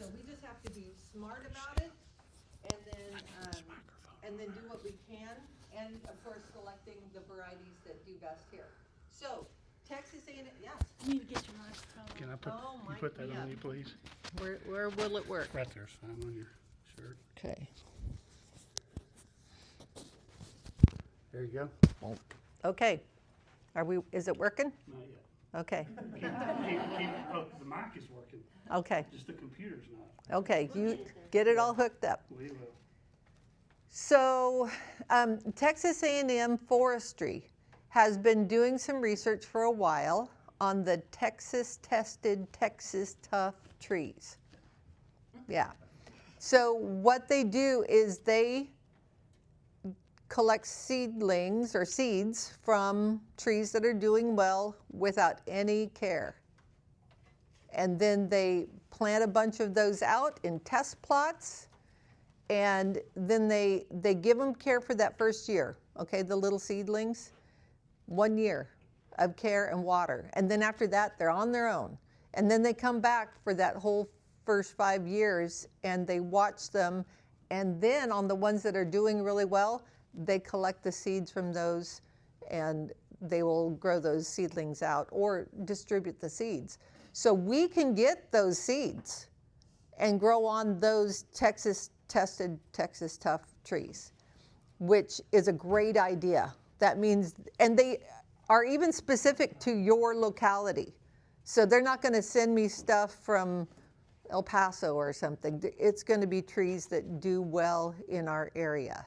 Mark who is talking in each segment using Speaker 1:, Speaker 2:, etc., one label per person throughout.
Speaker 1: So we just have to be smart about it, and then do what we can, and of course selecting the varieties that do best here. So Texas A&M, yes.
Speaker 2: You need to get your microphone.
Speaker 3: Can I put,
Speaker 1: Oh,
Speaker 3: you
Speaker 1: my-
Speaker 3: put that
Speaker 1: yeah.
Speaker 3: on you, please?
Speaker 1: Where will it work?
Speaker 3: Right there's fine on your shirt.
Speaker 1: Okay.
Speaker 3: There you go.
Speaker 1: Okay. Is it working?
Speaker 3: Not yet.
Speaker 1: Okay.
Speaker 3: Oh, the mic is working,
Speaker 1: Okay.
Speaker 3: just the computer's not.
Speaker 1: Okay. You get it all hooked up.
Speaker 3: We will.
Speaker 1: So Texas A&M Forestry has been doing some research for a while on the Texas tested Texas tough trees. Yeah. So what they do is they collect seedlings or seeds from trees that are doing well without any care. And then they plant a bunch of those out in test plots, and then they give them care for that first year, okay, the little seedlings, 1 year of care and water. And then after that, they're on their own. And then they come back for that whole first 5 years and they watch them. And then on the ones that are doing really well, they collect the seeds from those and they will grow those seedlings out or distribute the seeds. So we can get those seeds and grow on those Texas tested Texas tough trees, which is a great idea. That means, and they are even specific to your locality. So they're not going to send me stuff from El Paso or something. It's going to be trees that do well in our area.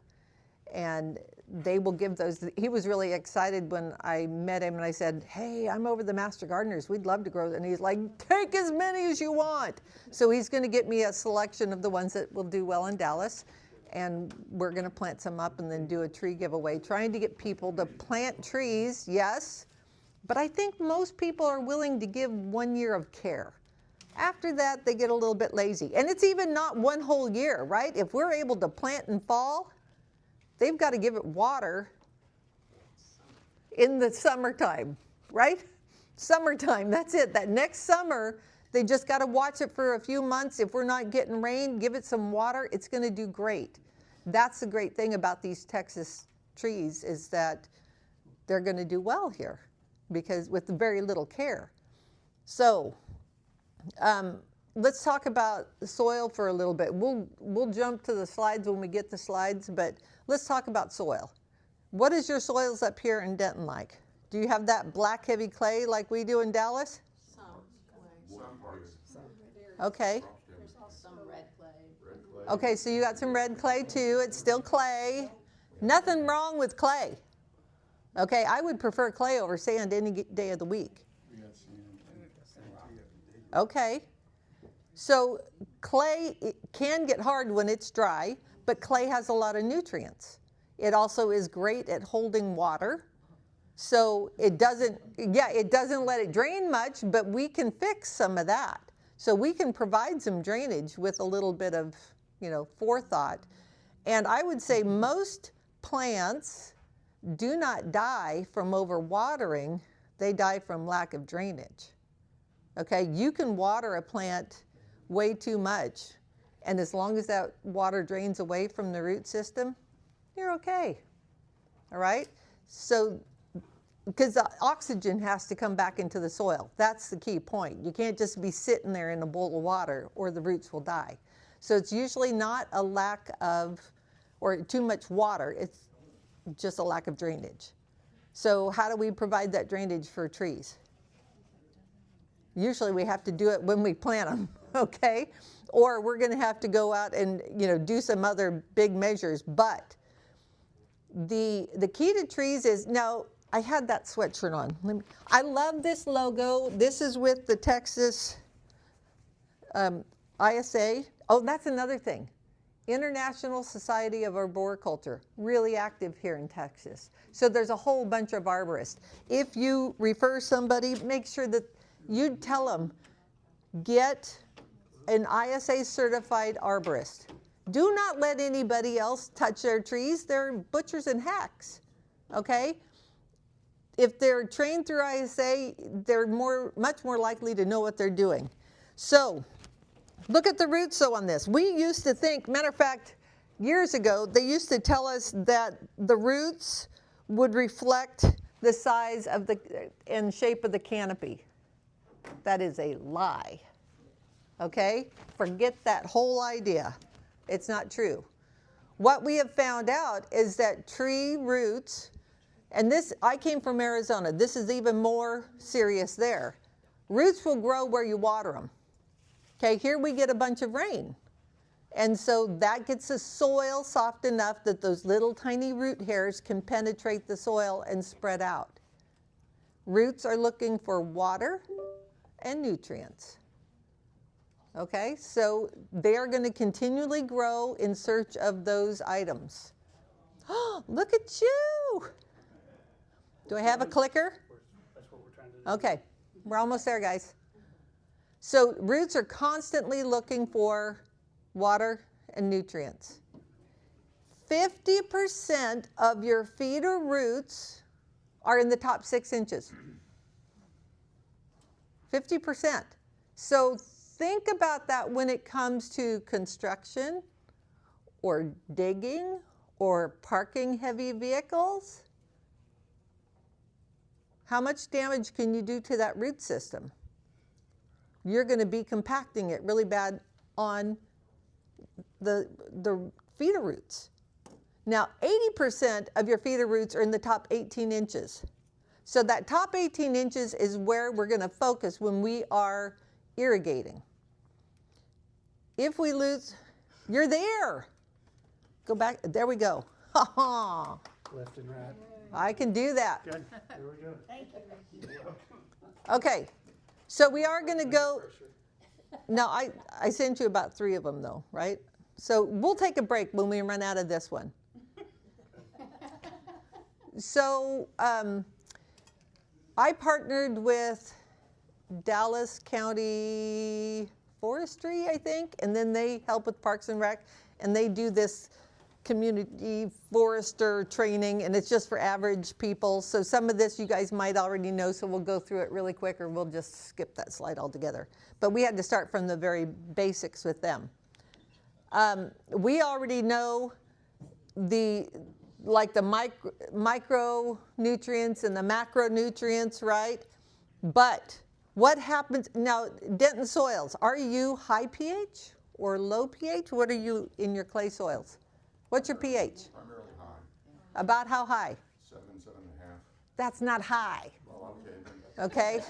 Speaker 1: And they will give those. He was really excited when I met him and I said, hey, I'm over the Master Gardeners. We'd love to grow. And he's like, take as many as you want. So he's going to get me a selection of the ones that will do well in Dallas. And we're going to plant some up and then do a tree giveaway, trying to get people to plant trees, yes. But I think most people are willing to give 1 year of care. After that, they get a little bit lazy. And it's even not one whole year, right? If we're able to plant in fall, they've got to give it water in the summertime, right? Summertime, that's it. That next summer, they just got to watch it for a few months. If we're not getting rain, give it some water. It's going to do great. That's the great thing about these Texas trees is that they're going to do well here because with very little care. So let's talk about the soil for a little bit. We'll jump to the slides when we get the slides, but let's talk about soil. What is your soils up here in Denton like? Do you have that black heavy clay like we do in Dallas?
Speaker 2: Some clay.
Speaker 4: Some parts.
Speaker 1: Okay.
Speaker 2: There's also some red clay.
Speaker 4: Red clay.
Speaker 1: Okay, so you got some red clay too. It's still clay. Nothing wrong with clay. Okay, I would prefer clay over sand any day of the week. Okay. So clay it can get hard when it's dry, but clay has a lot of nutrients. It also is great at holding water. So it doesn't let it drain much, but we can fix some of that. So we can provide some drainage with a little bit of, forethought. And I would say most plants do not die from overwatering, they die from lack of drainage. Okay, you can water a plant way too much, and as long as that water drains away from the root system, you're okay. All right? So, because the oxygen has to come back into the soil. That's the key point. You can't just be sitting there in a bowl of water or the roots will die. So it's usually not a lack of, or too much water, it's just a lack of drainage. So how do we provide that drainage for trees? Usually we have to do it when we plant them, okay? Or we're gonna have to go out and do some other big measures. But the key to trees is, now I had that sweatshirt on. I love this logo. This is with the Texas ISA. Oh, that's another thing. International Society of Arboriculture, really active here in Texas. So there's a whole bunch of arborists. If you refer somebody, make sure that you tell them, get an ISA certified arborist. Do not let anybody else touch their trees. They're butchers and hacks, okay? If they're trained through ISA, they're much more likely to know what they're doing. So Look at the roots though on this. We used to think, matter of fact, years ago, they used to tell us that the roots would reflect the size of the and shape of the canopy. That is a lie. Okay? Forget that whole idea. It's not true. What we have found out is that tree roots, and this, I came from Arizona, this is even more serious there. Roots will grow where you water them. Okay, here we get a bunch of rain. And so that gets the soil soft enough that those little tiny root hairs can penetrate the soil and spread out. Roots are looking for water and nutrients. Okay, so they are going to continually grow in search of those items. Oh, look at you! Do I have a clicker?
Speaker 3: That's what we're trying to do.
Speaker 1: Okay, we're almost there, guys. So roots are constantly looking for water and nutrients. 50% of your feeder roots are in the top 6 inches. 50%. So think about that when it comes to construction or digging or parking heavy vehicles. How much damage can you do to that root system? You're going to be compacting it really bad on the feeder roots. Now, 80% of your feeder roots are in the top 18 inches. So that top 18 inches is where we're going to focus when we are irrigating. If we lose, you're there. Go back, there we go. Ha ha.
Speaker 3: Left and right.
Speaker 1: I can do that.
Speaker 3: Good, there we go.
Speaker 2: Thank you.
Speaker 1: Okay, so we are going to go. No, I sent you about 3 of them though, right? So we'll take a break when we run out of this one. So I partnered with Dallas County Forestry, I think, and then they help with Parks and Rec, and they do this community forester training, and it's just for average people. So some of this you guys might already know, so we'll go through it really quick, or we'll just skip that slide altogether. But we had to start from the very basics with them. We already know the micronutrients and the macronutrients, right? But what happens now, Denton soils, are you high pH or low pH? What are you in your clay soils? What's your pH?
Speaker 4: Primarily high.
Speaker 1: About how high?
Speaker 4: 7, 7.5.
Speaker 1: That's not high,
Speaker 4: Well, okay. Then.
Speaker 1: okay?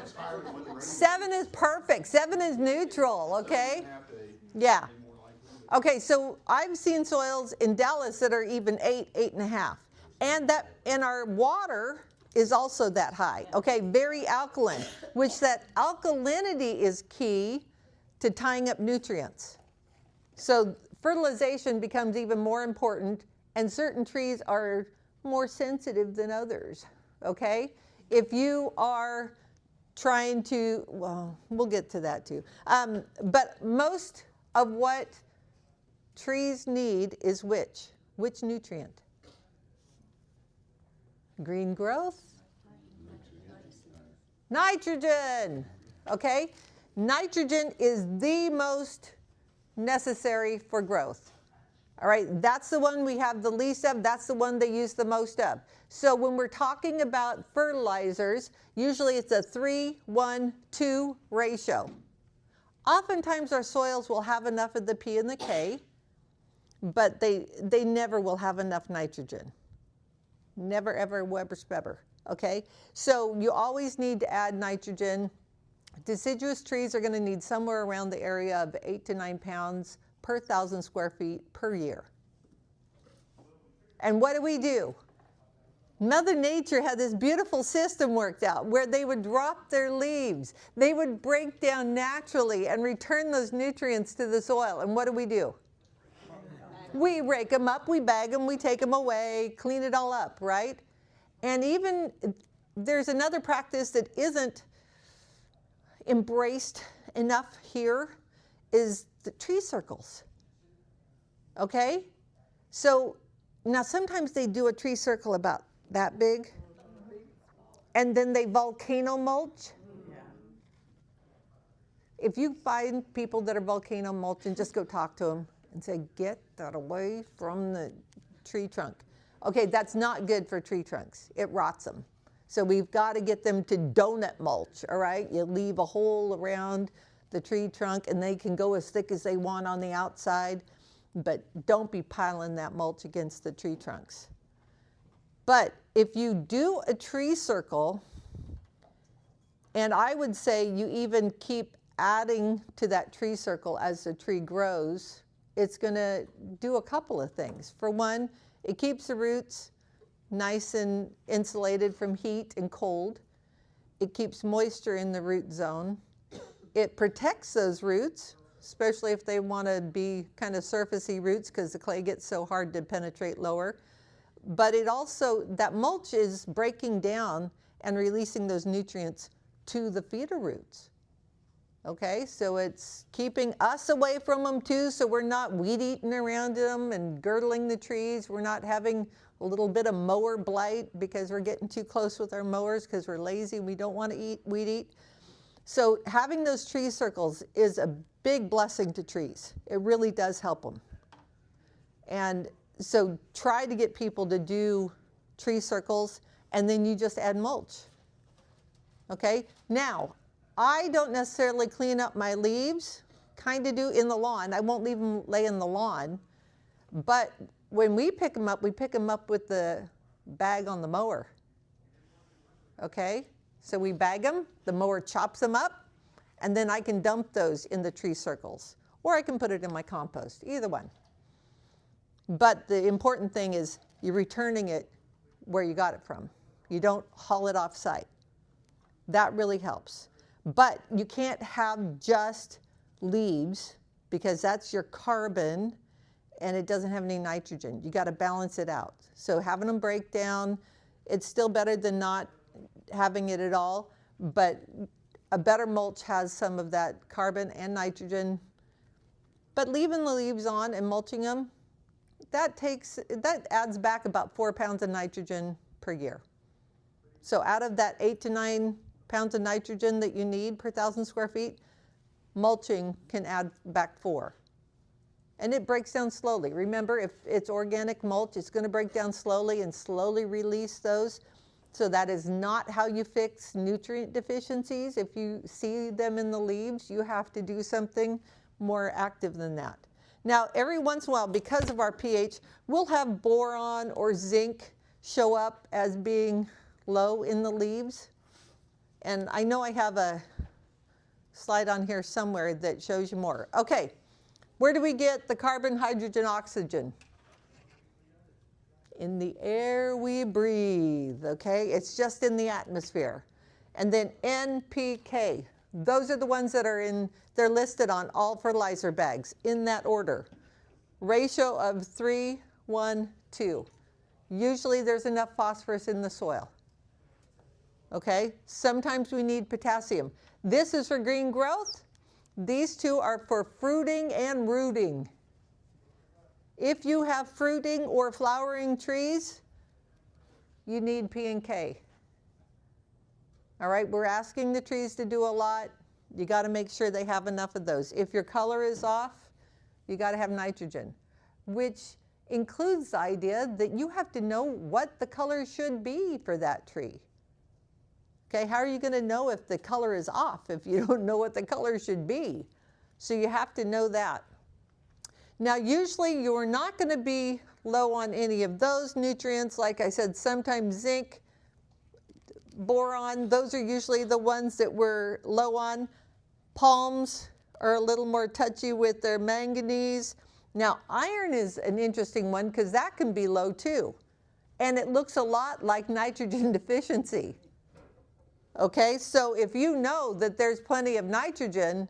Speaker 4: It's higher than what the rain.
Speaker 1: 7 is perfect. 7 is neutral, okay?
Speaker 4: 7.5 to 8.
Speaker 1: Yeah.
Speaker 4: More likely.
Speaker 1: Okay, so I've seen soils in Dallas that are even 8, 8.5. And our water is also that high, okay? Very alkaline, which that alkalinity is key to tying up nutrients. So fertilization becomes even more important, and certain trees are more sensitive than others, okay? If you are trying to, well, we'll get to that too. But most of what trees need is which nutrient? Green growth? Nitrogen, okay? Nitrogen is the most necessary for growth. All right, that's the one we have the least of, that's the one they use the most of. So when we're talking about fertilizers, usually it's a 3:1:2 ratio. Oftentimes our soils will have enough of the P and the K, but they never will have enough nitrogen. Never, ever, Weber Speber, okay? So you always need to add nitrogen. Deciduous trees are going to need somewhere around the area of 8 to 9 pounds per 1,000 square feet per year. And what do? Mother Nature had this beautiful system worked out where they would drop their leaves. They would break down naturally and return those nutrients to the soil. And what do? We rake them up, we bag them, we take them away, clean it all up, right? And even there's another practice that isn't embraced enough here is the tree circles, okay? So now sometimes they do a tree circle about that big, and then they volcano mulch. If you find people that are volcano mulching, just go talk to them and say, get that away from the tree trunk. Okay, that's not good for tree trunks. It rots them. So we've got to get them to donut mulch, all right? You leave a hole around the tree trunk and they can go as thick as they want on the outside, but don't be piling that mulch against the tree trunks. But if you do a tree circle, and I would say you even keep adding to that tree circle as the tree grows, it's going to do a couple of things. For one, it keeps the roots nice and insulated from heat and cold. It keeps moisture in the root zone. It protects those roots, especially if they want to be kind of surfacey roots because the clay gets so hard to penetrate lower. But it also, that mulch is breaking down and releasing those nutrients to the feeder roots. Okay, so it's keeping us away from them too, so we're not weed eating around them and girdling the trees. We're not having a little bit of mower blight because we're getting too close with our mowers because we're lazy. We don't want to weed eat. So having those tree circles is a big blessing to trees. It really does help them. And so try to get people to do tree circles, and then you just add mulch. Okay, now, I don't necessarily clean up my leaves, kind of do in the lawn. I won't leave them lay in the lawn. But when we pick them up with the bag on the mower. Okay, so we bag them, the mower chops them up, and then I can dump those in the tree circles. Or I can put it in my compost, either one. But the important thing is you're returning it where you got it from. You don't haul it off site. That really helps. But you can't have just leaves because that's your carbon and it doesn't have any nitrogen. You got to balance it out. So having them break down, it's still better than not having it at all, but a better mulch has some of that carbon and nitrogen. But leaving the leaves on and mulching them, that adds back about 4 pounds of nitrogen per year. So out of that 8 to 9 pounds of nitrogen that you need per 1,000 square feet, mulching can add back 4. And it breaks down slowly. Remember, if it's organic mulch, it's going to break down slowly and slowly release those. So that is not how you fix nutrient deficiencies. If you see them in the leaves, you have to do something more active than that. Now, every once in a while, because of our pH, we'll have boron or zinc show up as being low in the leaves. And I know I have a slide on here somewhere that shows you more. Okay, where do we get the carbon, hydrogen, oxygen? In the air we breathe, okay? It's just in the atmosphere. And then NPK, those are the ones that are they're listed on all fertilizer bags in that order. Ratio of 3:1:2. Usually there's enough phosphorus in the soil. Okay, sometimes we need potassium. This is for green growth. These two are for fruiting and rooting. If you have fruiting or flowering trees, you need P and K. All right, we're asking the trees to do a lot. You got to make sure they have enough of those. If your color is off, you got to have nitrogen, which includes the idea that you have to know what the color should be for that tree. Okay, how are you going to know if the color is off if you don't know what the color should be? So you have to know that. Now, usually you're not going to be low on any of those nutrients. Like I said, sometimes zinc, boron, those are usually the ones that we're low on. Palms are a little more touchy with their manganese. Now, iron is an interesting one because that can be low too. And it looks a lot like nitrogen deficiency. Okay, so if you know that there's plenty of nitrogen,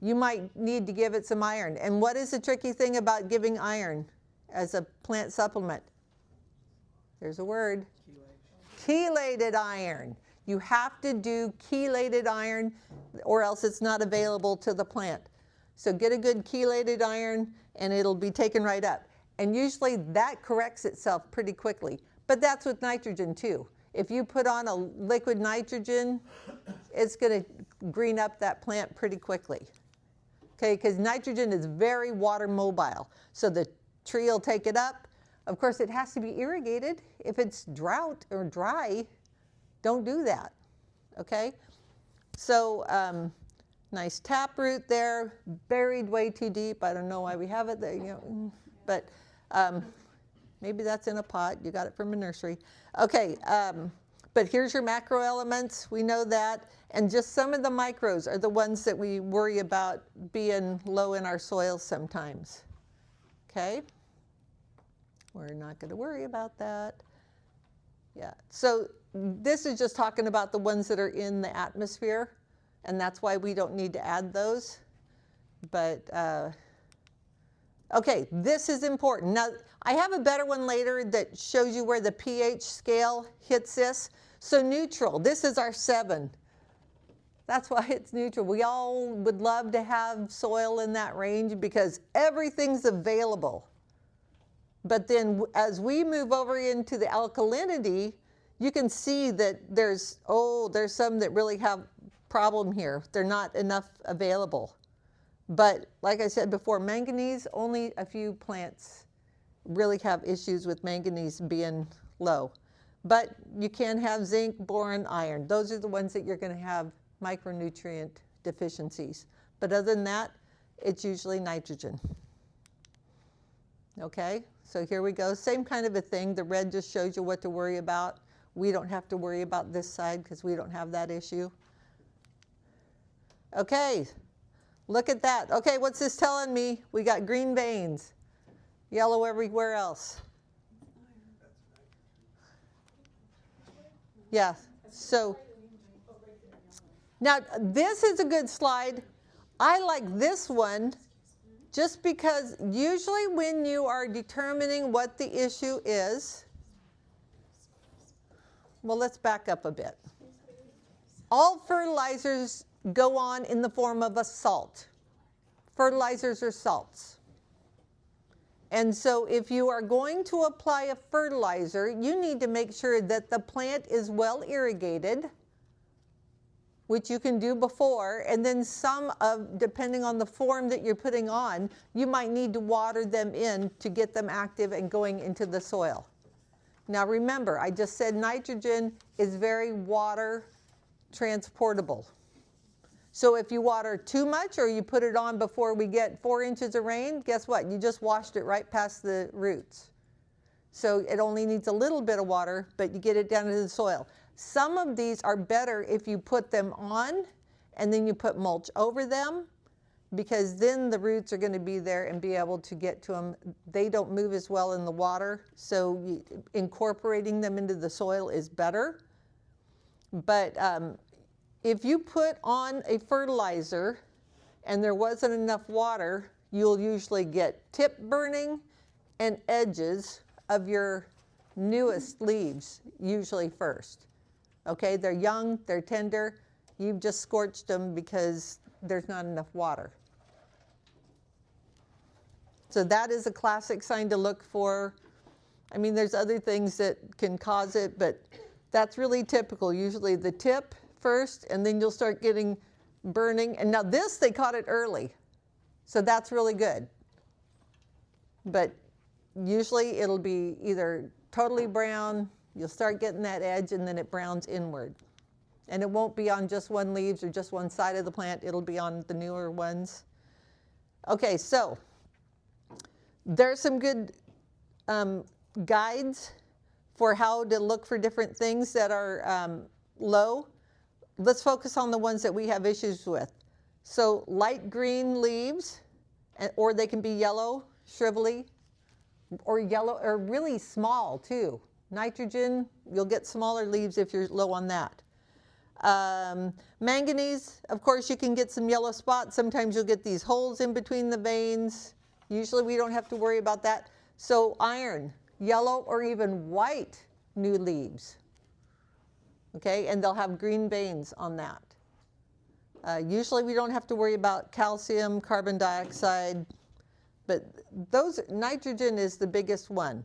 Speaker 1: you might need to give it some iron. And what is the tricky thing about giving iron as a plant supplement? There's a word. Chelated iron. You have to do chelated iron or else it's not available to the plant. So get a good chelated iron and it'll be taken right up. And usually that corrects itself pretty quickly. But that's with nitrogen too. If you put on a liquid nitrogen, it's going to green up that plant pretty quickly. Okay, because nitrogen is very water mobile. So the tree will take it up. Of course, it has to be irrigated. If it's drought or dry, don't do that. Okay, so nice taproot there, buried way too deep. I don't know why we have it there, but maybe that's in a pot. You got it from a nursery. Okay, but here's your macro elements. We know that. And just some of the micros are the ones that we worry about being low in our soils sometimes. Okay? We're not going to worry about that. Yeah. So this is just talking about the ones that are in the atmosphere, and that's why we don't need to add those. But, okay, this is important. Now, I have a better one later that shows you where the pH scale hits this. So neutral, this is our 7. That's why it's neutral. We all would love to have soil in that range because everything's available. But then as we move over into the alkalinity, you can see that there's some that really have problem here. They're not enough available. But like I said before, manganese, only a few plants really have issues with manganese being low. But you can have zinc, boron, iron. Those are the ones that you're going to have micronutrient deficiencies. But other than that, it's usually nitrogen. Okay, so here we go. Same kind of a thing. The red just shows you what to worry about. We don't have to worry about this side because we don't have that issue. Okay, look at that. Okay, what's this telling me? We got green veins, yellow everywhere else. Yeah, so now this is a good slide. I like this one just because usually when you are determining what the issue is, well, let's back up a bit. All fertilizers go on in the form of a salt. Fertilizers are salts. And so if you are going to apply a fertilizer, you need to make sure that the plant is well irrigated, which you can do before, and then depending on the form that you're putting on, you might need to water them in to get them active and going into the soil. Now remember, I just said nitrogen is very water transportable. So if you water too much or you put it on before we get 4 inches of rain, guess what? You just washed it right past the roots. So it only needs a little bit of water, but you get it down into the soil. Some of these are better if you put them on and then you put mulch over them, because then the roots are going to be there and be able to get to them. They don't move as well in the water, so incorporating them into the soil is better. But if you put on a fertilizer and there wasn't enough water, you'll usually get tip burning and edges of your newest leaves, usually first. Okay, they're young, they're tender, you've just scorched them because there's not enough water. So that is a classic sign to look for. I mean, there's other things that can cause it, but that's really typical. Usually the tip first, and then you'll start getting burning. And now this, they caught it early. So that's really good. But usually it'll be either totally brown, you'll start getting that edge, and then it browns inward. And it won't be on just one leaves or just one side of the plant. It'll be on the newer ones. Okay, so there's some good guides for how to look for different things that are low. Let's focus on the ones that we have issues with. So light green leaves, or they can be yellow, shrivelly, or yellow, or really small too. Nitrogen, you'll get smaller leaves if you're low on that. Manganese, of course, you can get some yellow spots. Sometimes you'll get these holes in between the veins. Usually we don't have to worry about that. So iron, yellow or even white new leaves. Okay, and they'll have green veins on that. Usually we don't have to worry about calcium, carbon dioxide, but nitrogen is the biggest one.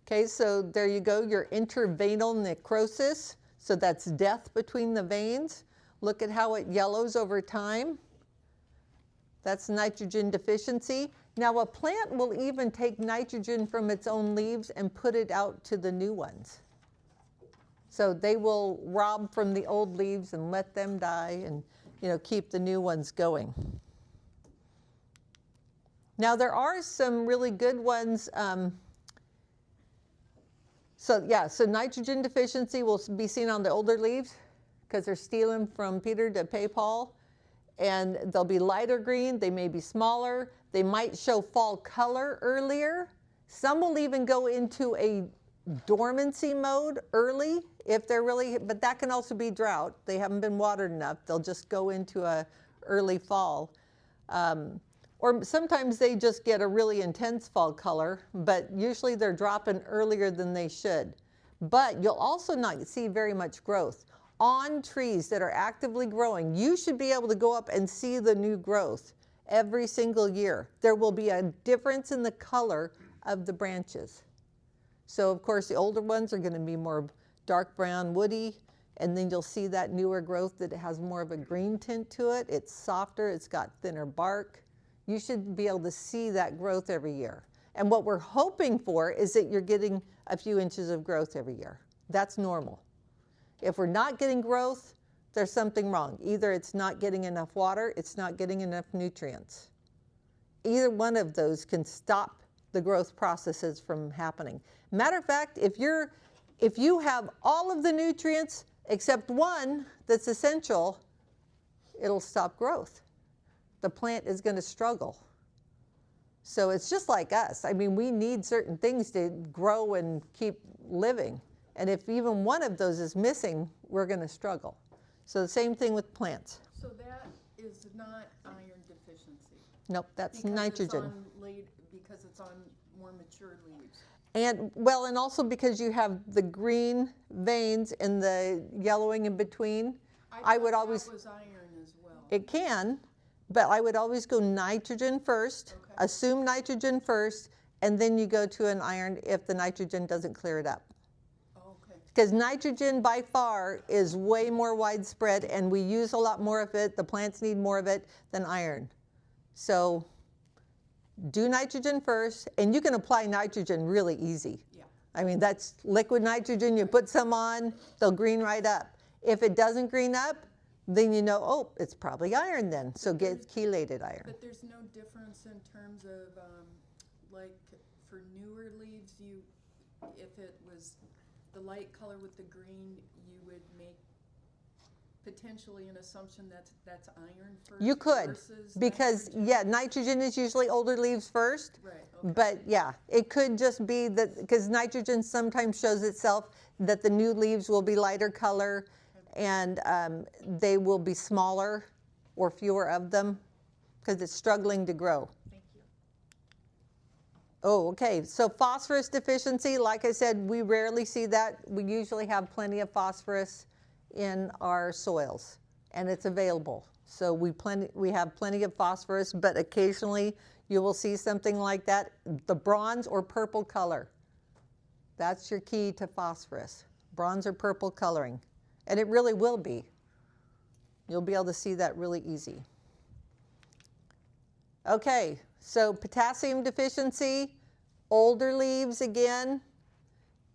Speaker 1: Okay, so there you go, your interveinal necrosis. So that's death between the veins. Look at how it yellows over time. That's nitrogen deficiency. Now a plant will even take nitrogen from its own leaves and put it out to the new ones. So they will rob from the old leaves and let them die and, you know, keep the new ones going. Now there are some really good ones. So nitrogen deficiency will be seen on the older leaves because they're stealing from Peter to pay Paul. And they'll be lighter green, they may be smaller, they might show fall color earlier. Some will even go into a dormancy mode early if they're really, but that can also be drought. They haven't been watered enough, they'll just go into a early fall. Or sometimes they just get a really intense fall color, but usually they're dropping earlier than they should. But you'll also not see very much growth. On trees that are actively growing, you should be able to go up and see the new growth every single year. There will be a difference in the color of the branches. So of course the older ones are going to be more dark brown woody, and then you'll see that newer growth that has more of a green tint to it. It's softer, it's got thinner bark. You should be able to see that growth every year. And what we're hoping for is that you're getting a few inches of growth every year. That's normal. If we're not getting growth, there's something wrong. Either it's not getting enough water, it's not getting enough nutrients. Either one of those can stop the growth processes from happening. Matter of fact, if you have all of the nutrients except one that's essential, it'll stop growth. The plant is going to struggle. So it's just like us. I mean, we need certain things to grow and keep living. And if even one of those is missing, we're going to struggle. So the same thing with plants.
Speaker 2: So that is not iron deficiency.
Speaker 1: Nope, that's
Speaker 2: Because
Speaker 1: nitrogen.
Speaker 2: because it's on more mature leaves.
Speaker 1: And well, and also because you have the green veins and the yellowing in between. I would always,
Speaker 2: that was iron as well.
Speaker 1: it can, but I would always go nitrogen first,
Speaker 2: Okay.
Speaker 1: assume nitrogen first, and then you go to an iron if the nitrogen doesn't clear it up.
Speaker 2: Okay.
Speaker 1: Because nitrogen by far is way more widespread and we use a lot more of it, the plants need more of it than iron. So do nitrogen first, and you can apply nitrogen really easy.
Speaker 2: Yeah.
Speaker 1: I mean, that's liquid nitrogen, you put some on, they'll green right up. If it doesn't green up, then you know, oh, it's probably iron then, so get chelated iron.
Speaker 2: But there's no difference in terms of, like, for newer leaves, if it was the light color with the green, you would make potentially an assumption that's iron first.
Speaker 1: You could,
Speaker 2: versus
Speaker 1: because
Speaker 2: nitrogen?
Speaker 1: yeah, nitrogen is usually older leaves first.
Speaker 2: Right, okay.
Speaker 1: But yeah, it could just be that, because nitrogen sometimes shows itself that the new leaves will be lighter color and they will be smaller or fewer of them because it's struggling to grow.
Speaker 2: Thank you.
Speaker 1: Oh, okay, so phosphorus deficiency, like I said, we rarely see that. We usually have plenty of phosphorus in our soils and it's available. So we have plenty of phosphorus, but occasionally you will see something like that. The bronze or purple color, that's your key to phosphorus. Bronze or purple coloring. And it really will be. You'll be able to see that really easy. Okay, so potassium deficiency, older leaves again.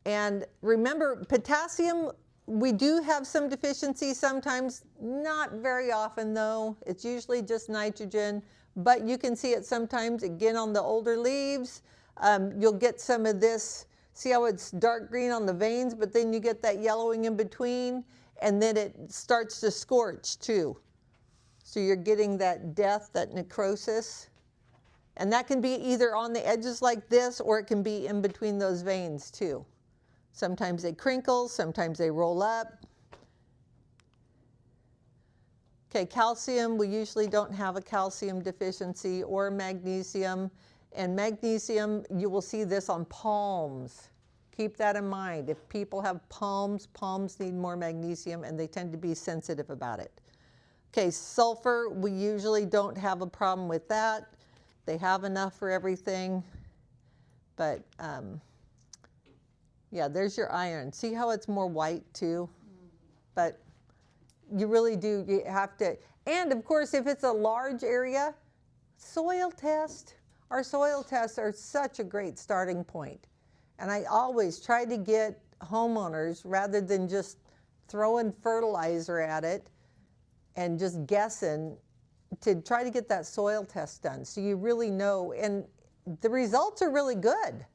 Speaker 1: And remember, potassium, we do have some deficiency sometimes, not very often though. It's usually just nitrogen, but you can see it sometimes again on the older leaves. You'll get some of this, see how it's dark green on the veins, but then you get that yellowing in between, and then it starts to scorch too. So you're getting that death, that necrosis. And that can be either on the edges like this, or it can be in between those veins too. Sometimes they crinkle, sometimes they roll up. Okay, calcium, we usually don't have a calcium deficiency or magnesium. And magnesium, you will see this on palms. Keep that in mind. If people have palms, palms need more magnesium and they tend to be sensitive about it. Okay, sulfur, we usually don't have a problem with that. They have enough for everything. But yeah, there's your iron. See how it's more white too? but you really do, you have to. And of course, if it's a large area, soil test. Our soil tests are such a great starting point. And I always try to get homeowners, rather than just throwing fertilizer at it and just guessing, to try to get that soil test done so you really know. And the results are really good.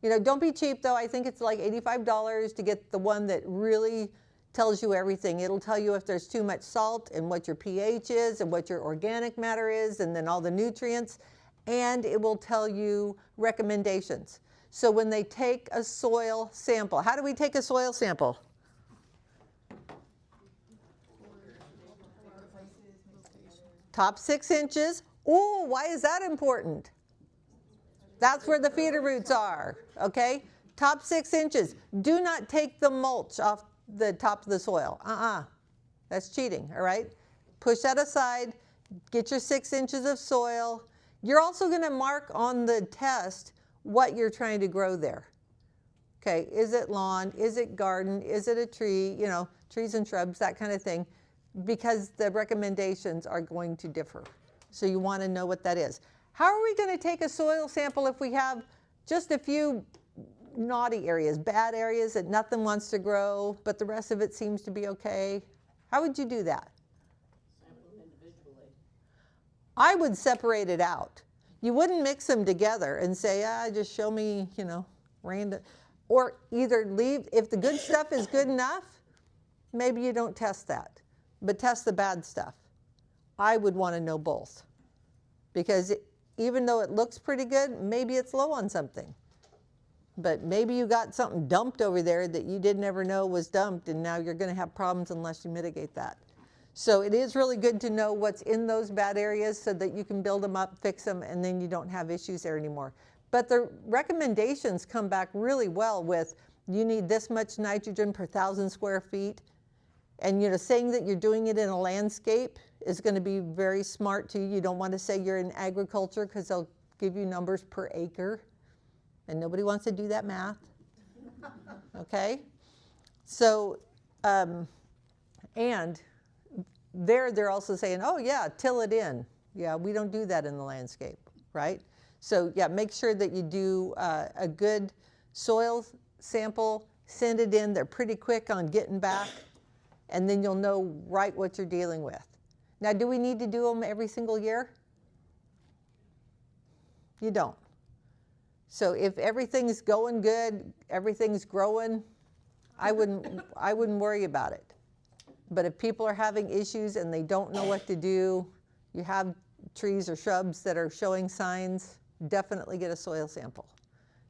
Speaker 1: You know, don't be cheap though. I think it's like $85 to get the one that really tells you everything. It'll tell you if there's too much salt and what your pH is and what your organic matter is and then all the nutrients. And it will tell you recommendations. So when they take a soil sample, how do we take a soil sample? Top 6 inches. Oh, why is that important? That's where the feeder roots are, okay? Top 6 inches. Do not take the mulch off the top of the soil. That's cheating, all right? Push that aside. Get your 6 inches of soil. You're also going to mark on the test what you're trying to grow there. Okay, is it lawn? Is it garden? Is it a tree? You know, trees and shrubs, that kind of thing, because the recommendations are going to differ. So you want to know what that is. How are we going to take a soil sample if we have just a few naughty areas, bad areas that nothing wants to grow, but the rest of it seems to be okay? How would you do that?
Speaker 5: Sample individually.
Speaker 1: I would separate it out. You wouldn't mix them together and say, just show me, you know, random. Or either leave, if the good stuff is good enough, maybe you don't test that, but test the bad stuff. I would want to know both. Because even though it looks pretty good, maybe it's low on something. But maybe you got something dumped over there that you didn't ever know was dumped, and now you're going to have problems unless you mitigate that. So it is really good to know what's in those bad areas so that you can build them up, fix them, and then you don't have issues there anymore. But the recommendations come back really well with, you need this much nitrogen per 1,000 square feet. And you know, saying that you're doing it in a landscape is going to be very smart too. You don't want to say you're in agriculture because they'll give you numbers per acre. And nobody wants to do that math. Okay? So, and they're also saying, oh yeah, till it in. Yeah, we don't do that in the landscape, right? So yeah, make sure that you do a good soil sample, send it in. They're pretty quick on getting back, and then you'll know right what you're dealing with. Now, do we need to do them every single year? You don't. So if everything's going good, everything's growing, I wouldn't worry about it. But if people are having issues and they don't know what to do, you have trees or shrubs that are showing signs, definitely get a soil sample.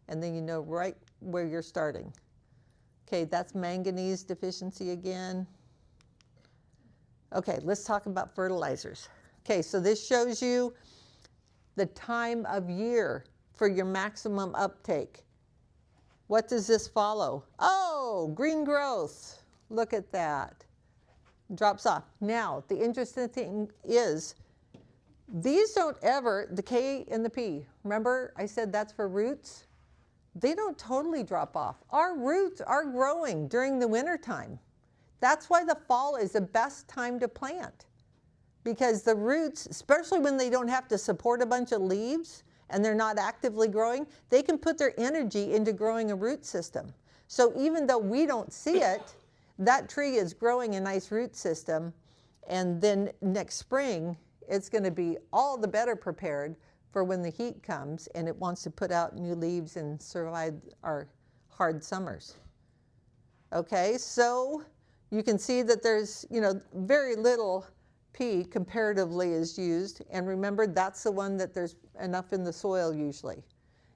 Speaker 1: And then you know right where you're starting. Okay, that's manganese deficiency again. Okay, let's talk about fertilizers. Okay, so this shows you the time of year for your maximum uptake. What does this follow? Oh, green growth. Look at that. Drops off. Now, the interesting thing is, these don't ever, the K and the P, remember I said that's for roots? They don't totally drop off. Our roots are growing during the winter time. That's why the fall is the best time to plant. Because the roots, especially when they don't have to support a bunch of leaves and they're not actively growing, they can put their energy into growing a root system. So even though we don't see it, that tree is growing a nice root system, and then next spring, it's going to be all the better prepared for when the heat comes and it wants to put out new leaves and survive our hard summers. Okay, so you can see that there's, you know, very little P comparatively is used, and remember that's the one that there's enough in the soil usually.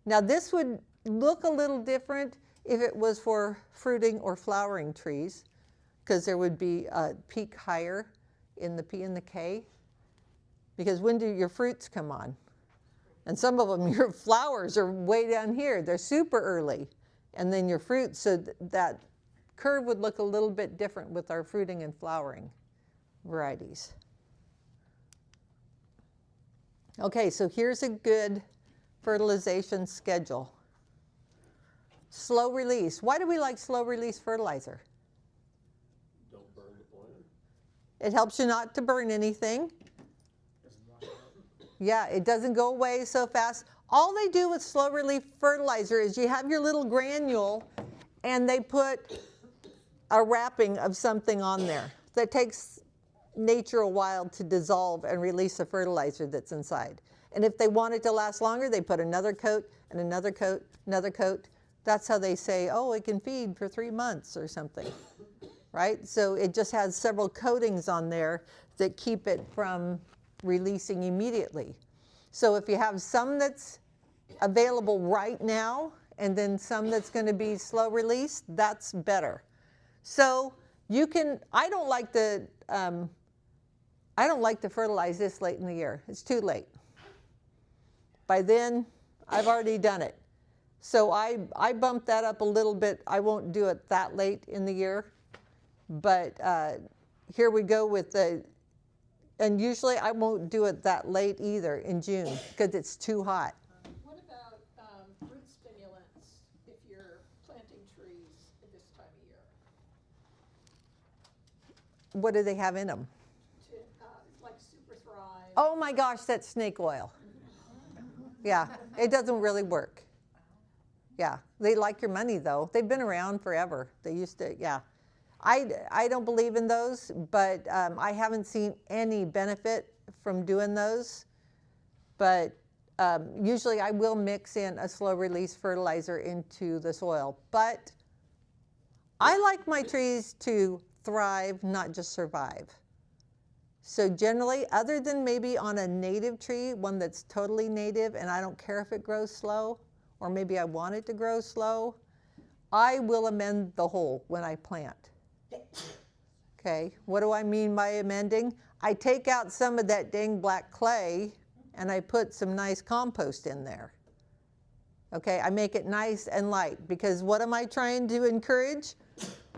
Speaker 1: Now this would look a little different if it was for fruiting or flowering trees, because there would be a peak higher in the P and the K, because when do your fruits come on? And some of them, your flowers are way down here. They're super early. And then your fruits, so that curve would look a little bit different with our fruiting and flowering varieties. Okay, so here's a good fertilization schedule. Slow release. Why do we like slow release fertilizer?
Speaker 6: Don't
Speaker 1: It helps you not to burn anything. Yeah, it doesn't go away so fast. All they do with slow release fertilizer is you have your little granule and they put a wrapping of something on there that takes nature a while to dissolve and release the fertilizer that's inside. And if they want it to last longer, they put another coat and another coat, another coat. That's how they say, oh, it can feed for 3 months or something, right? So it just has several coatings on there that keep it from releasing immediately. So if you have some that's available right now and then some that's going to be slow release, that's better. So you can, I don't like to fertilize this late in the year. It's too late. By then, I've already done it. So I bumped that up a little bit. I won't do it that late in the year. But here we go with the, and usually I won't do it that late either in June because it's too hot.
Speaker 5: What about root stimulants if you're planting trees at this time of year?
Speaker 1: What do they have in them?
Speaker 5: To, like Super Thrive?
Speaker 1: Oh my gosh, that's snake oil. Yeah, it doesn't really work. Yeah, they like your money though. They've been around forever. They used to, yeah. I don't believe in those, but I haven't seen any benefit from doing those. But usually I will mix in a slow release fertilizer into the soil. But I like my trees to thrive, not just survive. So generally, other than maybe on a native tree, one that's totally native and I don't care if it grows slow, or maybe I want it to grow slow, I will amend the hole when I plant. Okay, what do I mean by amending? I take out some of that dang black clay and I put some nice compost in there. Okay, I make it nice and light because what am I trying to encourage?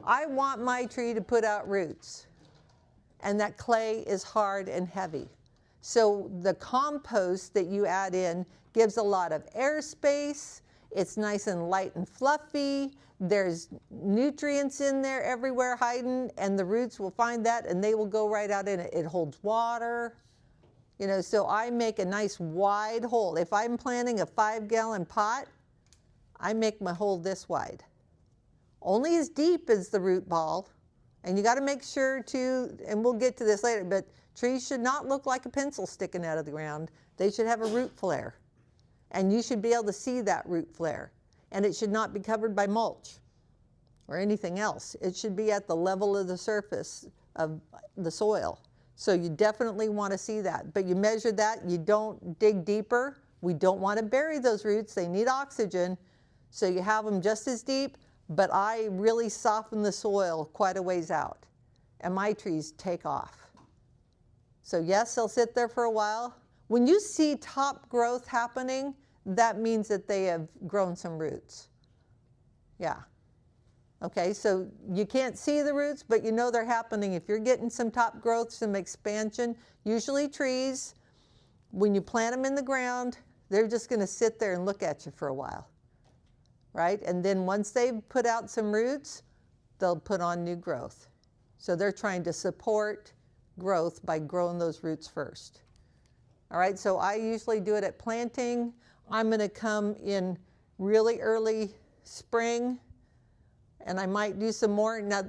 Speaker 1: I want my tree to put out roots. And that clay is hard and heavy. So the compost that you add in gives a lot of airspace. It's nice and light and fluffy. There's nutrients in there everywhere hiding, and the roots will find that and they will go right out in it. It holds water. You know, so I make a nice wide hole. If I'm planting a 5-gallon pot, I make my hole this wide. Only as deep as the root ball. And you got to make sure to, and we'll get to this later, but trees should not look like a pencil sticking out of the ground. They should have a root flare. And you should be able to see that root flare. And it should not be covered by mulch or anything else. It should be at the level of the surface of the soil. So you definitely want to see that. But you measure that, you don't dig deeper. We don't want to bury those roots. They need oxygen. So you have them just as deep. But I really soften the soil quite a ways out, and my trees take off. So yes, they'll sit there for a while. When you see top growth happening, that means that they have grown some roots. Yeah. Okay, so you can't see the roots, but you know they're happening. If you're getting some top growth, some expansion, usually trees, when you plant them in the ground, they're just going to sit there and look at you for a while. Right? And then once they've put out some roots, they'll put on new growth. So they're trying to support growth by growing those roots first. All right, so I usually do it at planting. I'm going to come in really early spring, and I might do some more. Now,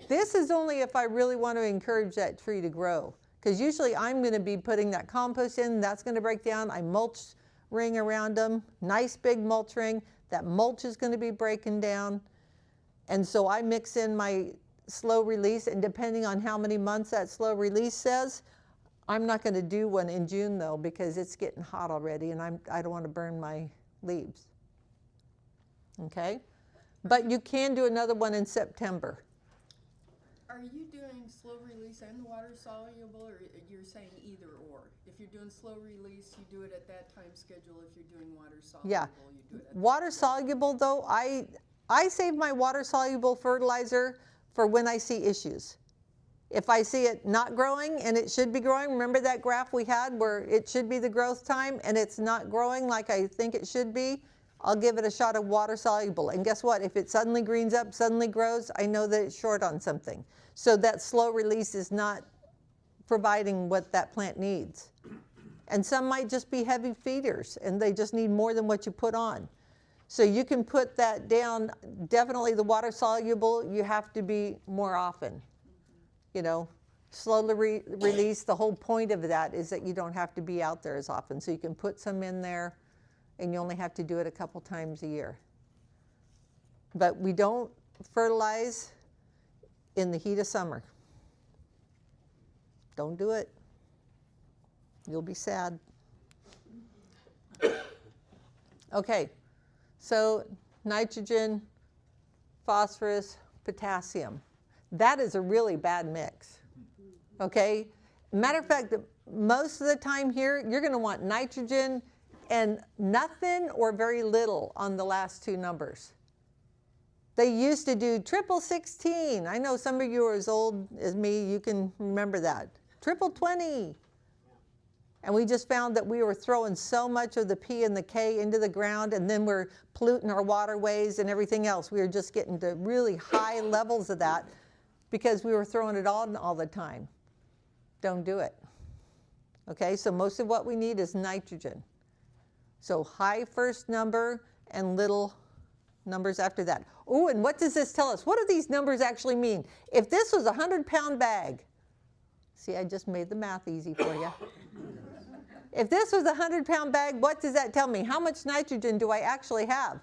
Speaker 1: this is only if I really want to encourage that tree to grow, because usually I'm going to be putting that compost in, that's going to break down. I mulch ring around them, nice big mulch ring. That mulch is going to be breaking down. And so I mix in my slow release, and depending on how many months that slow release says, I'm not going to do one in June though, because it's getting hot already and I don't want to burn my leaves. Okay? But you can do another one in September.
Speaker 2: Are you doing slow release and water soluble, or you're saying either or? If you're doing slow release, you do it at that time schedule. If you're doing water soluble,
Speaker 1: Yeah.
Speaker 2: you do it at
Speaker 1: Water soluble though, I save my water soluble fertilizer for when I see issues. If I see it not growing and it should be growing, remember that graph we had where it should be the growth time and it's not growing like I think it should be, I'll give it a shot of water soluble. And guess what? If it suddenly greens up, suddenly grows, I know that it's short on something. So that slow release is not providing what that plant needs. And some might just be heavy feeders and they just need more than what you put on. So you can put that down. Definitely the water soluble, you have to be more often. You know, slowly release. The whole point of that is that you don't have to be out there as often. So you can put some in there and you only have to do it a couple times a year. But we don't fertilize in the heat of summer. Don't do it. You'll be sad. Okay, so nitrogen, phosphorus, potassium. That is a really bad mix. Okay? Matter of fact, most of the time here, you're going to want nitrogen and nothing or very little on the last two numbers. They used to do triple 16. I know some of you are as old as me, you can remember that. Triple 20. And we just found that we were throwing so much of the P and the K into the ground, and then we're polluting our waterways and everything else. We were just getting to really high levels of that because we were throwing it all the time. Don't do it. Okay, so most of what we need is nitrogen. So high first number and little numbers after that. Oh, and what does this tell us? What do these numbers actually mean? If this was a 100-pound bag, see, I just made the math easy for you. If this was a 100-pound bag, what does that tell me? How much nitrogen do I actually have?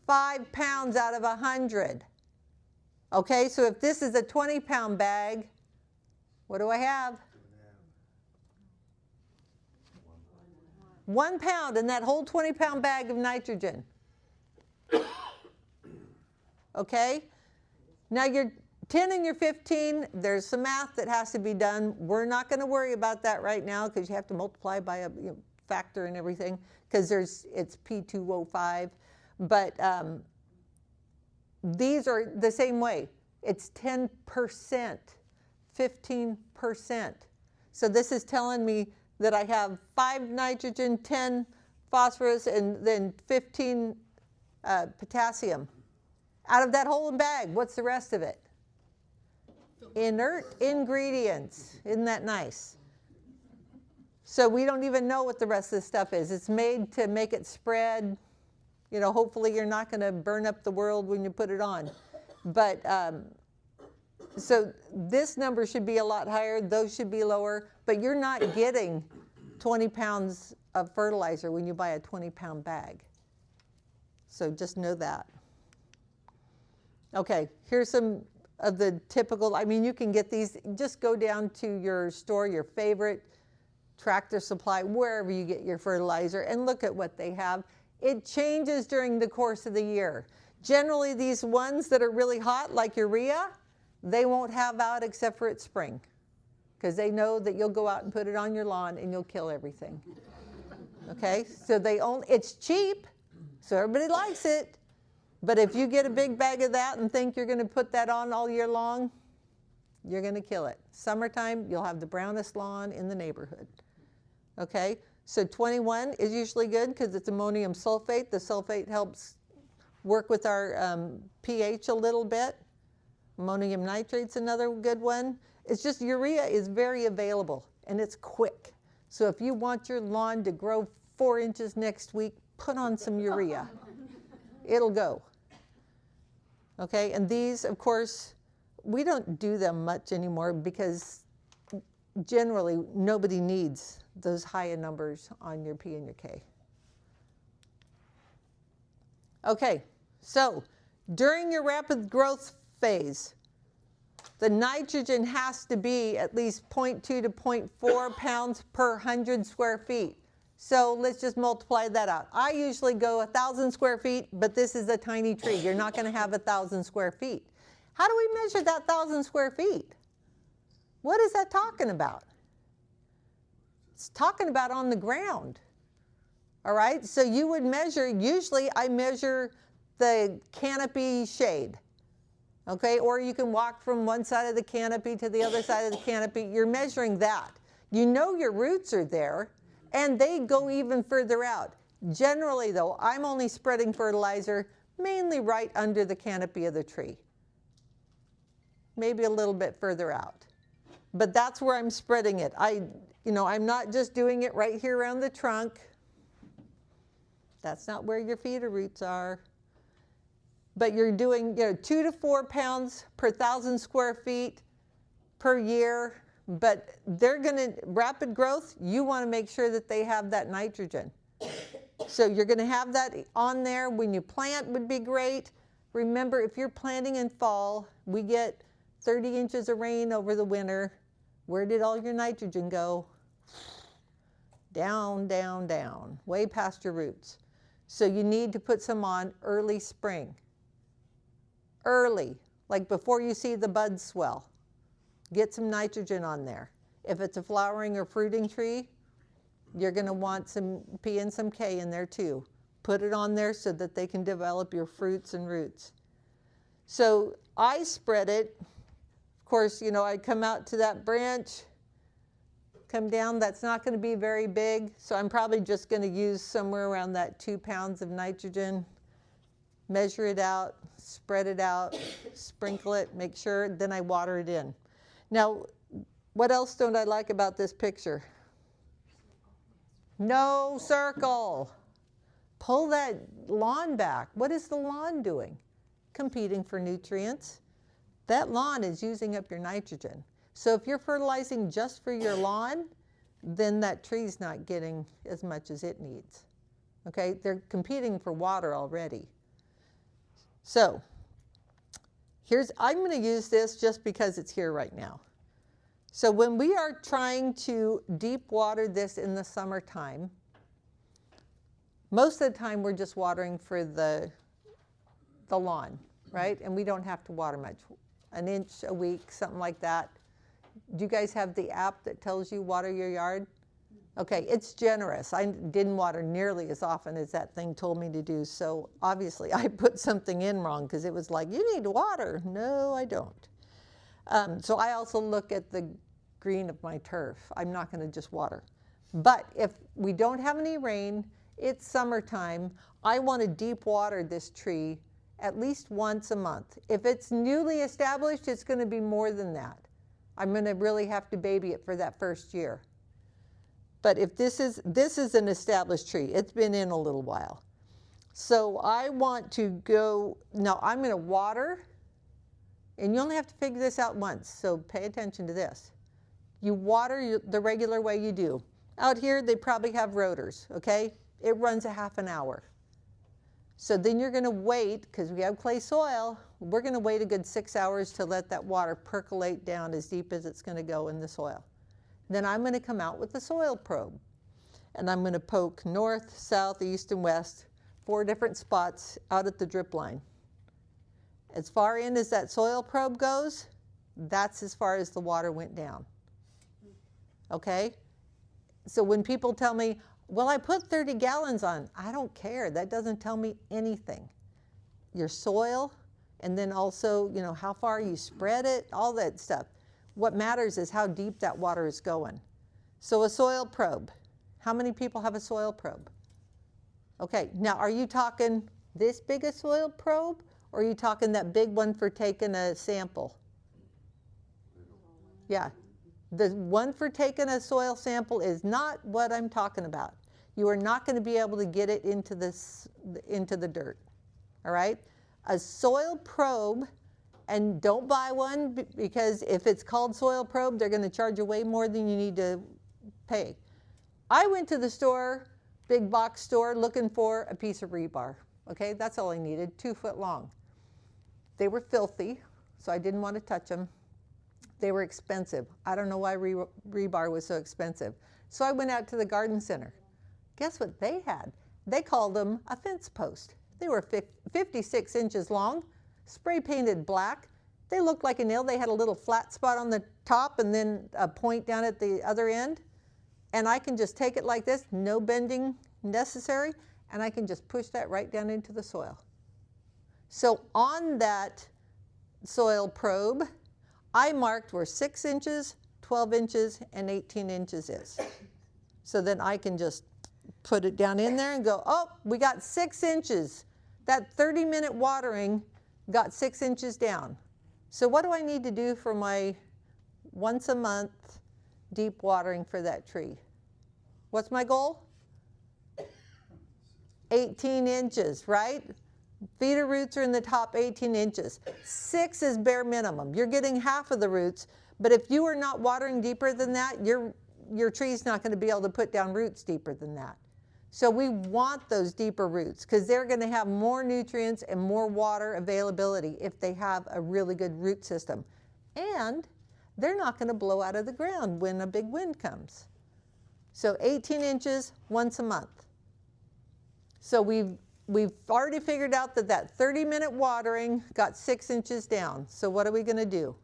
Speaker 1: 5 pounds out of 100. Okay, so if this is a 20-pound bag, what do I have? 1 pound in that whole 20-pound bag of nitrogen. Okay? Now your 10 and your 15, there's some math that has to be done. We're not going to worry about that right now because you have to multiply by a factor and everything because it's P2O5. But these are the same way. It's 10%, 15%. So this is telling me that I have 5 nitrogen, 10 phosphorus, and then 15 potassium. Out of that whole bag, what's the rest of it? Inert ingredients. Isn't that nice? So we don't even know what the rest of the stuff is. It's made to make it spread. You know, hopefully you're not going to burn up the world when you put it on. But so this number should be a lot higher. Those should be lower. But you're not getting 20 pounds of fertilizer when you buy a 20-pound bag. So just know that. Okay, here's some of the typical, I mean, you can get these, just go down to your store, your favorite Tractor Supply, wherever you get your fertilizer, and look at what they have. It changes during the course of the year. Generally, these ones that are really hot, like urea, they won't have out except for it's spring, because they know that you'll go out and put it on your lawn and you'll kill everything. Okay, so it's cheap, so everybody likes it. But if you get a big bag of that and think you're going to put that on all year long, you're going to kill it. Summertime, you'll have the brownest lawn in the neighborhood. Okay, so 21 is usually good because it's ammonium sulfate. The sulfate helps work with our pH a little bit. Ammonium nitrate's another good one. It's just urea is very available and it's quick. So if you want your lawn to grow 4 inches next week, put on some urea. It'll go. Okay, and these, of course, we don't do them much anymore because generally nobody needs those higher numbers on your P and your K. Okay, so during your rapid growth phase, the nitrogen has to be at least 0.2 to 0.4 pounds per 100 square feet. So let's just multiply that out. I usually go 1,000 square feet, but this is a tiny tree. You're not going to have 1,000 square feet. How do we measure that 1,000 square feet? What is that talking about? It's talking about on the ground. All right, so you would measure, usually I measure the canopy shade. Okay, or you can walk from one side of the canopy to the other side of the canopy. You're measuring that. You know your roots are there. And they go even further out. Generally though, I'm only spreading fertilizer mainly right under the canopy of the tree. Maybe a little bit further out. But that's where I'm spreading it. I'm not just doing it right here around the trunk. That's not where your feeder roots are. But you're doing 2 to 4 pounds per 1,000 square feet per year. But they're going to, rapid growth, you want to make sure that they have that nitrogen. So you're going to have that on there. When you plant would be great. Remember, if you're planting in fall, we get 30 inches of rain over the winter. Where did all your nitrogen go? Down, down, down, way past your roots. So you need to put some on early spring. Early, like before you see the buds swell. Get some nitrogen on there. If it's a flowering or fruiting tree, you're going to want some P and some K in there too. Put it on there so that they can develop your fruits and roots. So I spread it. Of course, I come out to that branch, come down. That's not going to be very big. So I'm probably just going to use somewhere around that 2 pounds of nitrogen. Measure it out, spread it out, sprinkle it, make sure, then I water it in. Now, what else don't I like about this picture? No circle. Pull that lawn back. What is the lawn doing? Competing for nutrients. That lawn is using up your nitrogen. So if you're fertilizing just for your lawn, then that tree's not getting as much as it needs. Okay, they're competing for water already. So I'm going to use this just because it's here right now. So when we are trying to deep water this in the summertime, most of the time we're just watering for the lawn, right? And we don't have to water much, 1 inch a week, something like that. Do you guys have the app that tells you water your yard? Okay, it's generous. I didn't water nearly as often as that thing told me to do. So obviously I put something in wrong because it was like, you need water. No, I don't. So I also look at the green of my turf. I'm not going to just water. But if we don't have any rain, it's summertime, I want to deep water this tree at least once a month. If it's newly established, it's going to be more than that. I'm going to really have to baby it for that first year. But if this is an established tree, it's been in a little while. So I want to go, now I'm going to water, and you only have to figure this out once, so pay attention to this. You water the regular way you do. Out here, they probably have rotors, okay? It runs a half an hour. So then you're going to wait, because we have clay soil, we're going to wait a good 6 hours to let that water percolate down as deep as it's going to go in the soil. Then I'm going to come out with the soil probe. And I'm going to poke north, south, east, and west, 4 different spots out at the drip line. As far in as that soil probe goes, that's as far as the water went down. Okay? So when people tell me, well, I put 30 gallons on, I don't care. That doesn't tell me anything. Your soil, and then also, how far you spread it, all that stuff. What matters is how deep that water is going. So a soil probe. How many people have a soil probe? Okay, now are you talking this big a soil probe, or are you talking that big one for taking a sample? Yeah, the one for taking a soil sample is not what I'm talking about. You are not going to be able to get it into the dirt, all right? A soil probe, and don't buy one, because if it's called soil probe, they're going to charge you way more than you need to pay. I went to the store, big box store, looking for a piece of rebar. Okay, that's all I needed, 2 foot long. They were filthy, so I didn't want to touch them. They were expensive. I don't know why rebar was so expensive. So I went out to the garden center. Guess what they had? They called them a fence post. They were 56 inches long, spray painted black. They looked like a nail. They had a little flat spot on the top and then a point down at the other end. And I can just take it like this, no bending necessary, and I can just push that right down into the soil. So on that soil probe, I marked where 6 inches, 12 inches, and 18 inches is. So then I can just put it down in there and go, oh, we got 6 inches. That 30-minute watering got 6 inches down. So what do I need to do for my once a month deep watering for that tree? What's my goal? 18 inches, right? Feeder roots are in the top 18 inches. 6 is bare minimum. You're getting half of the roots, but if you are not watering deeper than that, your tree's not going to be able to put down roots deeper than that. So we want those deeper roots because they're going to have more nutrients and more water availability if they have a really good root system. And they're not going to blow out of the ground when a big wind comes. So 18 inches once a month. So we've already figured out that 30-minute watering got 6 inches down. So what are we going to do?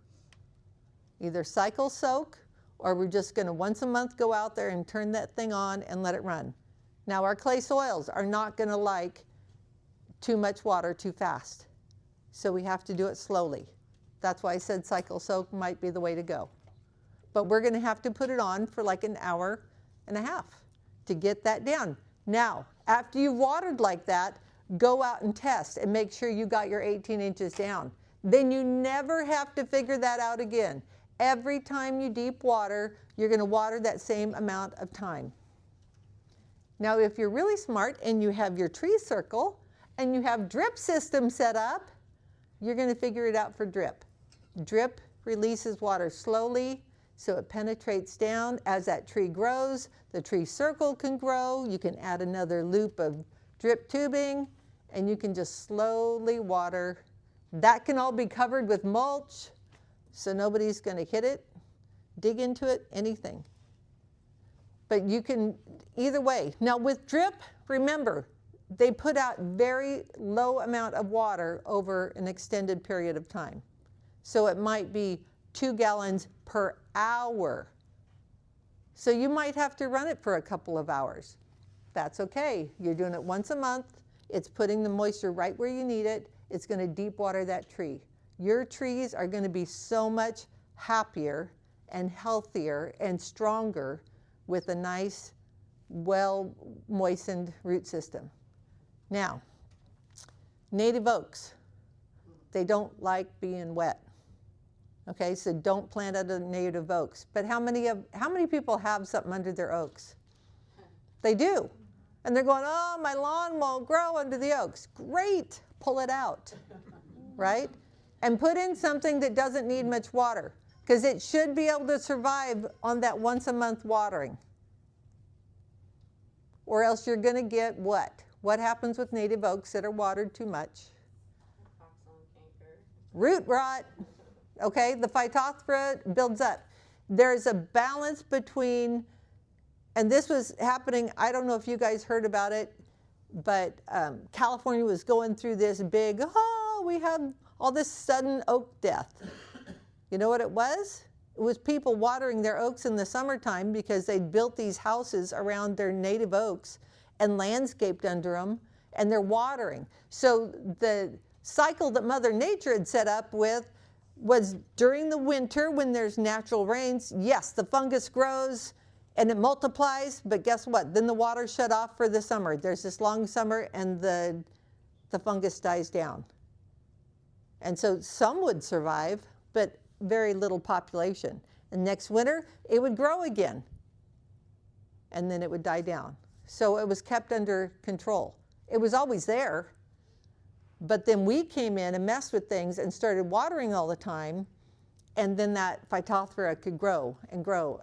Speaker 1: Either cycle soak, or we're just going to once a month go out there and turn that thing on and let it run. Now our clay soils are not going to like too much water too fast. So we have to do it slowly. That's why I said cycle soak might be the way to go. But we're going to have to put it on for like an hour and a half to get that down. Now, after you've watered like that, go out and test and make sure you got your 18 inches down. Then you never have to figure that out again. Every time you deep water, you're going to water that same amount of time. Now, if you're really smart and you have your tree circle and you have drip system set up, you're going to figure it out for drip. Drip releases water slowly, so it penetrates down. As that tree grows, the tree circle can grow. You can add another loop of drip tubing, and you can just slowly water. That can all be covered with mulch, so nobody's going to hit it, dig into it, anything. But you can, either way. Now with drip, remember, they put out very low amount of water over an extended period of time. So it might be 2 gallons per hour. So you might have to run it for a couple of hours. That's okay. You're doing it once a month. It's putting the moisture right where you need it. It's going to deep water that tree. Your trees are going to be so much happier and healthier and stronger with a nice, well-moistened root system. Now, native oaks, they don't like being wet. Okay, so don't plant under native oaks. But how many people have something under their oaks? They do. And they're going, oh, my lawn won't grow under the oaks. Great, pull it out, right? And put in something that doesn't need much water, because it should be able to survive on that once a month watering. Or else you're going to get what? What happens with native oaks that are watered too much? Root rot. Okay, the phytophthora builds up. There's a balance between, and this was happening, I don't know if you guys heard about it, but California was going through this big, we have all this sudden oak death. You know what it was? It was people watering their oaks in the summertime because they'd built these houses around their native oaks and landscaped under them, and they're watering. So the cycle that Mother Nature had set up with was during the winter when there's natural rains, yes, the fungus grows and it multiplies, but guess what? Then the water shut off for the summer. There's this long summer and the fungus dies down. And so some would survive, but very little population. And next winter, it would grow again. And then it would die down. So it was kept under control. It was always there. But then we came in and messed with things and started watering all the time. And then that phytophthora could grow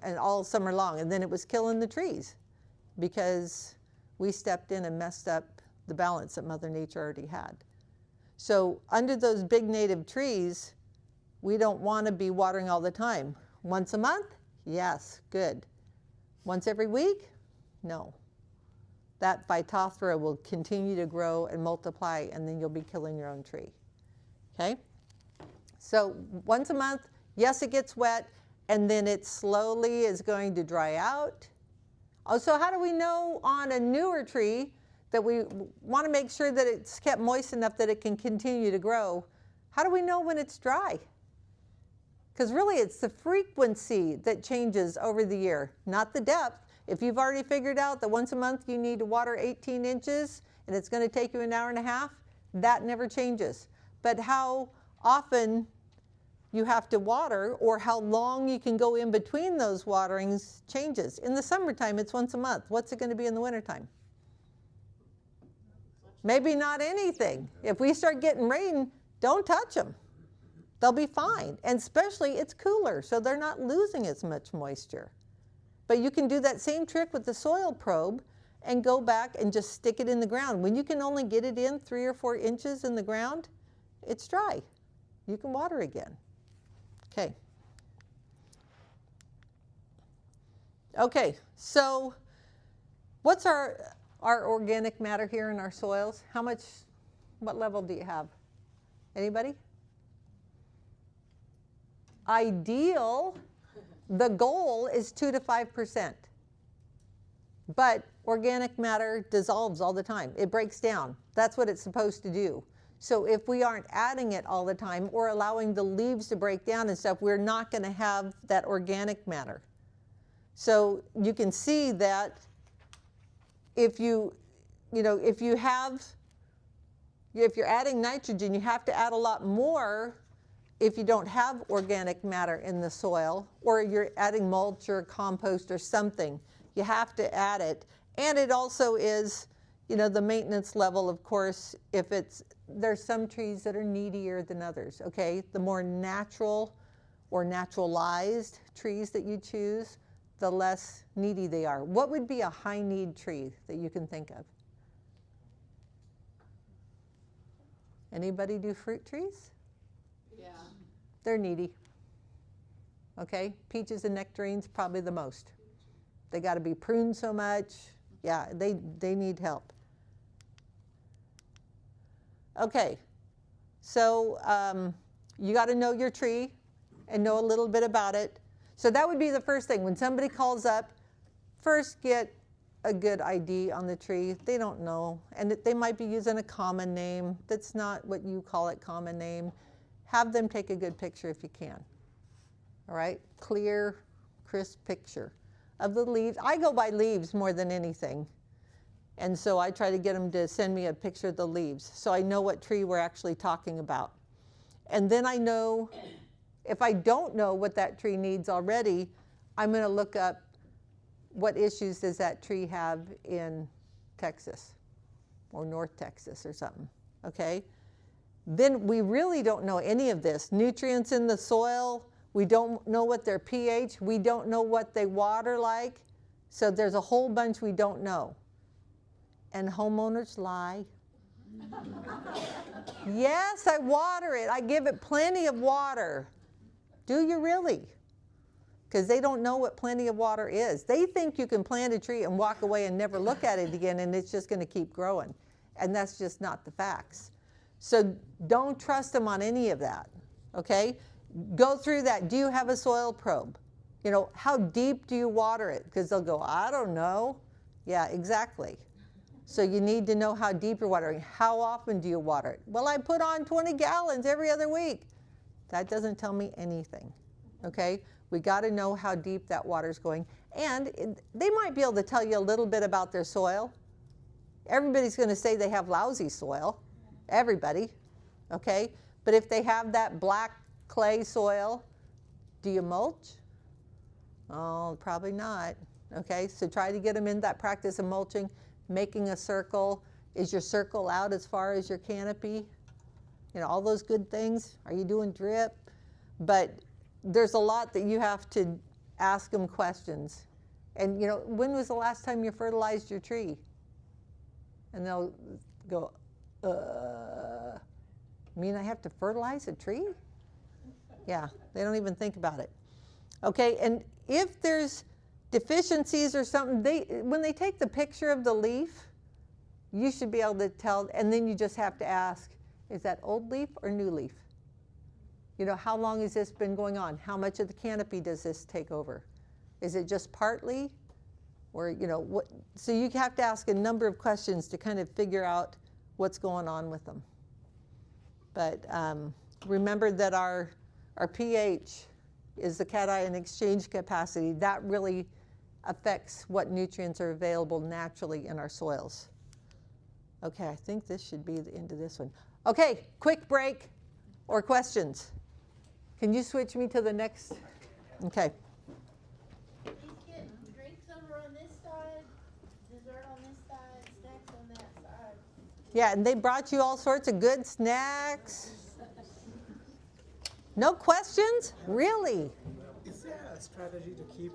Speaker 1: and all summer long. And then it was killing the trees because we stepped in and messed up the balance that Mother Nature already had. So under those big native trees, we don't want to be watering all the time. Once a month? Yes, good. Once every week? No. That phytophthora will continue to grow and multiply, and then you'll be killing your own tree. Okay? So once a month, yes, it gets wet, and then it slowly is going to dry out. Oh, so how do we know on a newer tree that we want to make sure that it's kept moist enough that it can continue to grow? How do we know when it's dry? Because really it's the frequency that changes over the year, not the depth. If you've already figured out that once a month you need to water 18 inches and it's going to take you an hour and a half, that never changes. But how often you have to water or how long you can go in between those waterings changes. In the summertime, it's once a month. What's it going to be in the wintertime? Maybe not anything. If we start getting rain, don't touch them. They'll be fine. And especially it's cooler, so they're not losing as much moisture. But you can do that same trick with the soil probe and go back and just stick it in the ground. When you can only get it in 3 or 4 inches in the ground, it's dry. You can water again. Okay. Okay, so what's our organic matter here in our soils? How much, what level do you have? Anybody? Ideal, the goal is 2 to 5%. But organic matter dissolves all the time. It breaks down. That's what it's supposed to do. So if we aren't adding it all the time or allowing the leaves to break down and stuff, we're not going to have that organic matter. So you can see that if you're adding nitrogen, you have to add a lot more if you don't have organic matter in the soil, or you're adding mulch or compost or something. You have to add it. And it also is, the maintenance level, of course, there's some trees that are needier than others, okay? The more natural or naturalized trees that you choose, the less needy they are. What would be a high need tree that you can think of? Anybody do fruit trees?
Speaker 5: Yeah.
Speaker 1: They're needy. Okay, peaches and nectarines probably the most. They got to be pruned so much. Yeah, they need help. Okay, so you got to know your tree and know a little bit about it. So that would be the first thing. When somebody calls up, first get a good ID on the tree. They don't know, and they might be using a common name that's not what you call it, common name. Have them take a good picture if you can. All right, clear, crisp picture of the leaves. I go by leaves more than anything. And so I try to get them to send me a picture of the leaves so I know what tree we're actually talking about. And then I know, if I don't know what that tree needs already, I'm going to look up what issues does that tree have in Texas or North Texas or something, okay? Then we really don't know any of this. Nutrients in the soil, we don't know what their pH, we don't know what they water like. So there's a whole bunch we don't know. And homeowners lie. Yes, I water it. I give it plenty of water. Do you really? Because they don't know what plenty of water is. They think you can plant a tree and walk away and never look at it again and it's just going to keep growing. And that's just not the facts. So don't trust them on any of that, okay? Go through that. Do you have a soil probe? How deep do you water it? Because they'll go, I don't know. Yeah, exactly. So you need to know how deep you're watering. How often do you water it? Well, I put on 20 gallons every other week. That doesn't tell me anything, okay? We got to know how deep that water's going. And they might be able to tell you a little bit about their soil. Everybody's going to say they have lousy soil. Everybody, okay? But if they have that black clay soil, do you mulch? Oh, probably not, okay? So try to get them in that practice of mulching. Making a circle. Is your circle out as far as your canopy? All those good things. Are you doing drip? But there's a lot that you have to ask them questions. And when was the last time you fertilized your tree? And they'll go, mean I have to fertilize a tree? Yeah, they don't even think about it. Okay, and if there's deficiencies or something, when they take the picture of the leaf, you should be able to tell, and then you just have to ask, is that old leaf or new leaf? How long has this been going on? How much of the canopy does this take over? Is it just partly? Or, what? So you have to ask a number of questions to kind of figure out what's going on with them. But remember that our pH is the cation exchange capacity. That really affects what nutrients are available naturally in our soils. Okay, I think this should be the end of this one. Okay, quick break or questions. Can you switch me to the next? Okay.
Speaker 6: He's getting drinks over on this side, dessert on this side, snacks on that side.
Speaker 1: Yeah, and they brought you all sorts of good snacks. No questions? Really?
Speaker 7: Is there a strategy to keep